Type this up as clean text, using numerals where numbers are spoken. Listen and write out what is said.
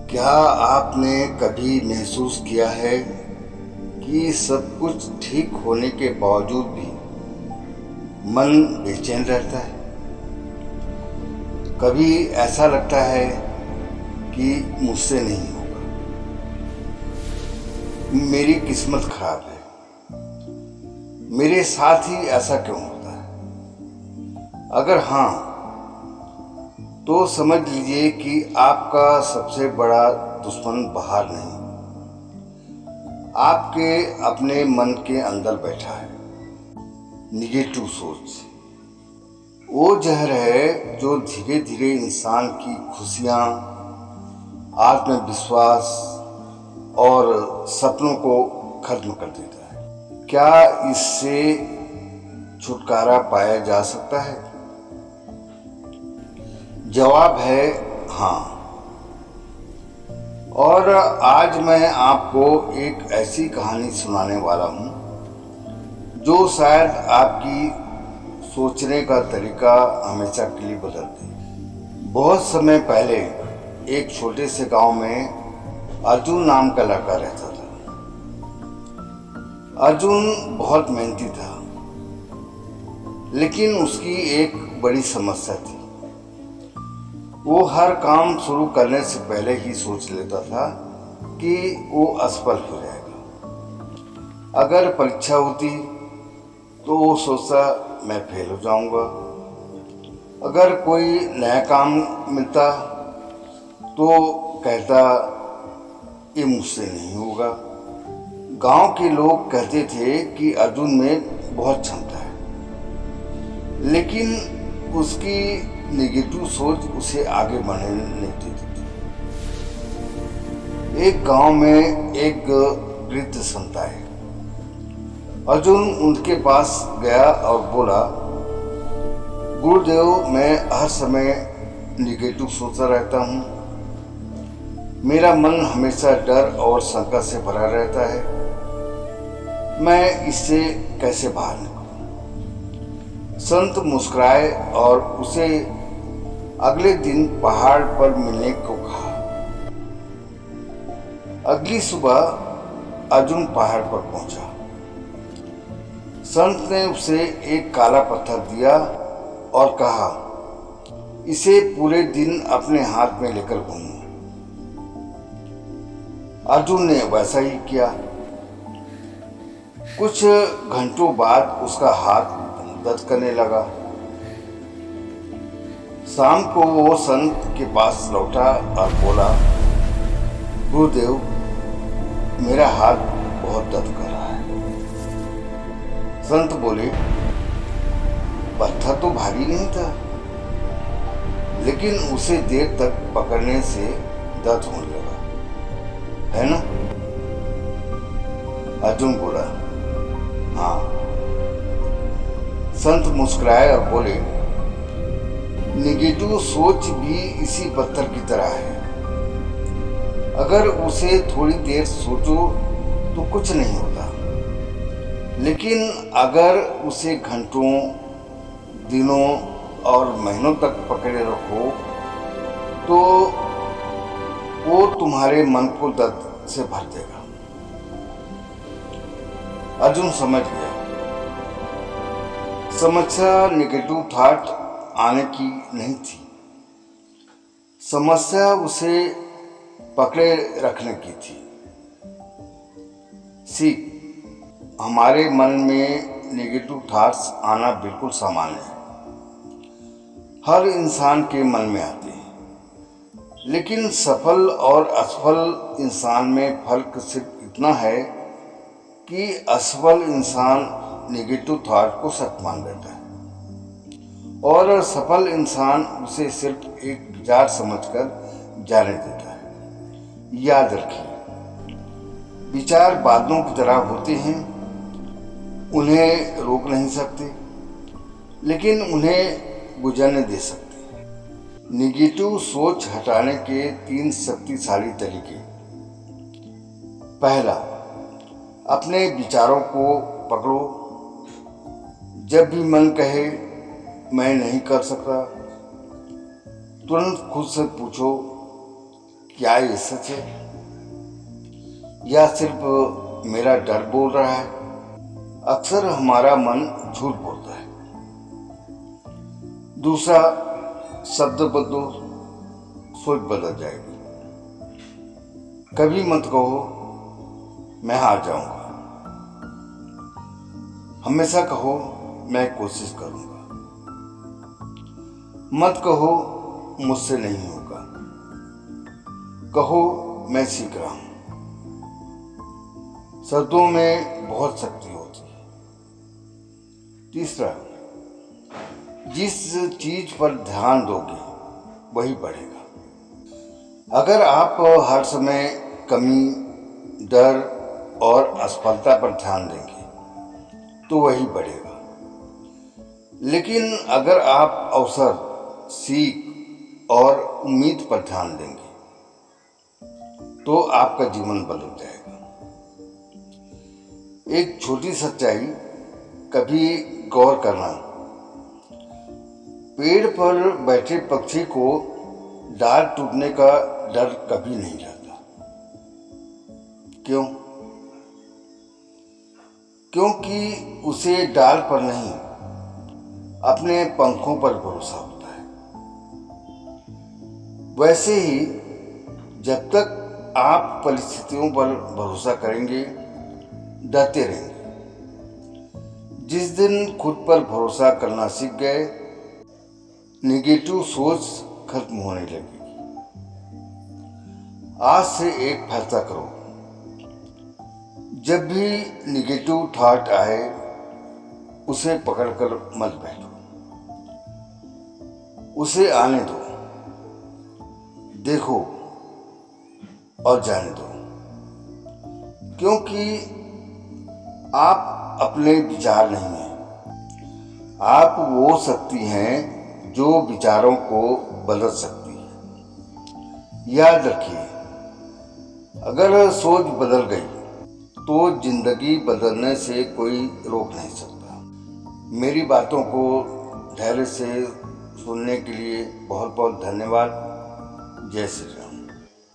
क्या आपने कभी महसूस किया है कि सब कुछ ठीक होने के बावजूद भी मन बेचैन रहता है? कभी ऐसा लगता है कि मुझसे नहीं होगा, मेरी किस्मत खराब है, मेरे साथ ही ऐसा क्यों होता है? अगर हाँ, तो समझ लीजिए कि आपका सबसे बड़ा दुश्मन बाहर नहीं, आपके अपने मन के अंदर बैठा है। निगेटिव सोच वो जहर है जो धीरे धीरे इंसान की खुशियाँ, आत्मविश्वास और सपनों को खत्म कर देता है। क्या इससे छुटकारा पाया जा सकता है? जवाब है हाँ। और आज मैं आपको एक ऐसी कहानी सुनाने वाला हूँ जो शायद आपकी सोचने का तरीका हमेशा के लिए बदल दे। बहुत समय पहले एक छोटे से गांव में अर्जुन नाम का लड़का रहता था। अर्जुन बहुत मेहनती था, लेकिन उसकी एक बड़ी समस्या थी। वो हर काम शुरू करने से पहले ही सोच लेता था कि वो असफल हो जाएगा। अगर परीक्षा होती तो वो सोचता मैं फेल हो जाऊंगा। अगर कोई नया काम मिलता तो कहता ये मुझसे नहीं होगा। गांव के लोग कहते थे कि अर्जुन में बहुत क्षमता है, लेकिन उसकी नेगेटिव सोच उसे आगे बढ़ने नहीं देती थी। एक गांव में एक वृद्ध संत आए। अर्जुन उनके पास गया और बोला, गुरुदेव, मैं हर समय निगेटिव सोचता रहता हूँ। मेरा मन हमेशा डर और शंका से भरा रहता है। मैं इससे कैसे बाहर निकलूं? संत मुस्कुराए और उसे अगले दिन पहाड़ पर मिलने को कहा। अगली सुबह अर्जुन पहाड़ पर पहुंचा। संत ने उसे एक काला पत्थर दिया और कहा, इसे पूरे दिन अपने हाथ में लेकर घूमो। अर्जुन ने वैसा ही किया। कुछ घंटों बाद उसका हाथ दर्द करने लगा। शाम को वो संत के पास लौटा और बोला, गुरुदेव, मेरा हाथ बहुत दर्द कर रहा है। संत बोले, पत्थर तो भारी नहीं था, लेकिन उसे देर तक पकड़ने से दर्द होने लगा, है ना? अर्जुन बोला, हाँ। संत मुस्कुराए और बोले, नेगेटिव सोच भी इसी पत्थर की तरह है। अगर उसे थोड़ी देर सोचो तो कुछ नहीं होता, लेकिन अगर उसे घंटों, दिनों और महीनों तक पकड़े रखो तो वो तुम्हारे मन को दर्द से भर देगा। अर्जुन समझ गया, समस्या नेगेटिव थॉट आने की नहीं थी, समस्या उसे पकड़े रखने की थी। सीख, हमारे मन में नेगेटिव थॉट्स आना बिल्कुल सामान्य है। हर इंसान के मन में आते हैं, लेकिन सफल और असफल इंसान में फर्क सिर्फ इतना है कि असफल इंसान नेगेटिव थॉट को सच मान लेता है और सफल इंसान उसे सिर्फ एक विचार समझकर जाने देता है। याद रखिए, विचार बादलों की तरह होते हैं, उन्हें रोक नहीं सकते, लेकिन उन्हें गुजरने दे सकते। निगेटिव सोच हटाने के 3 शक्तिशाली तरीके। पहला, अपने विचारों को पकड़ो। जब भी मन कहे मैं नहीं कर सकता, तुरंत खुद से पूछो, क्या ये सच है या सिर्फ मेरा डर बोल रहा है? अक्सर हमारा मन झूठ बोलता है। दूसरा शब्द बदलो, सोच बदल जाएगी। कभी मत कहो मैं हार जाऊंगा, हमेशा कहो मैं कोशिश करूंगा। मत कहो मुझसे नहीं होगा, कहो मैं सीख रहा हूं। शब्दों में बहुत शक्ति होती है। तीसरा, जिस चीज पर ध्यान दोगे वही बढ़ेगा। अगर आप हर समय कमी, डर और असफलता पर ध्यान देंगे तो वही बढ़ेगा। लेकिन अगर आप अवसर, सीख और उम्मीद पर ध्यान देंगे तो आपका जीवन बदल जाएगा। एक छोटी सच्चाई कभी गौर करना, पेड़ पर बैठे पक्षी को डाल टूटने का डर कभी नहीं रहता। क्यों? क्योंकि उसे डाल पर नहीं, अपने पंखों पर भरोसा होता है। वैसे ही जब तक आप परिस्थितियों पर भरोसा करेंगे, डरते रहेंगे। जिस दिन खुद पर भरोसा करना सीख गए, नेगेटिव सोच खत्म होने लगेगी। आज से एक फैसला करो, जब भी नेगेटिव थॉट आए उसे पकड़कर मत बैठो, उसे आने दो, देखो और जाने दो। क्योंकि आप अपने विचार नहीं हैं, आप वो शक्ति हैं जो विचारों को बदल सकती है। याद रखिए, अगर सोच बदल गई तो जिंदगी बदलने से कोई रोक नहीं सकता। मेरी बातों को धैर्य से सुनने के लिए बहुत बहुत धन्यवाद। जय श्री राम।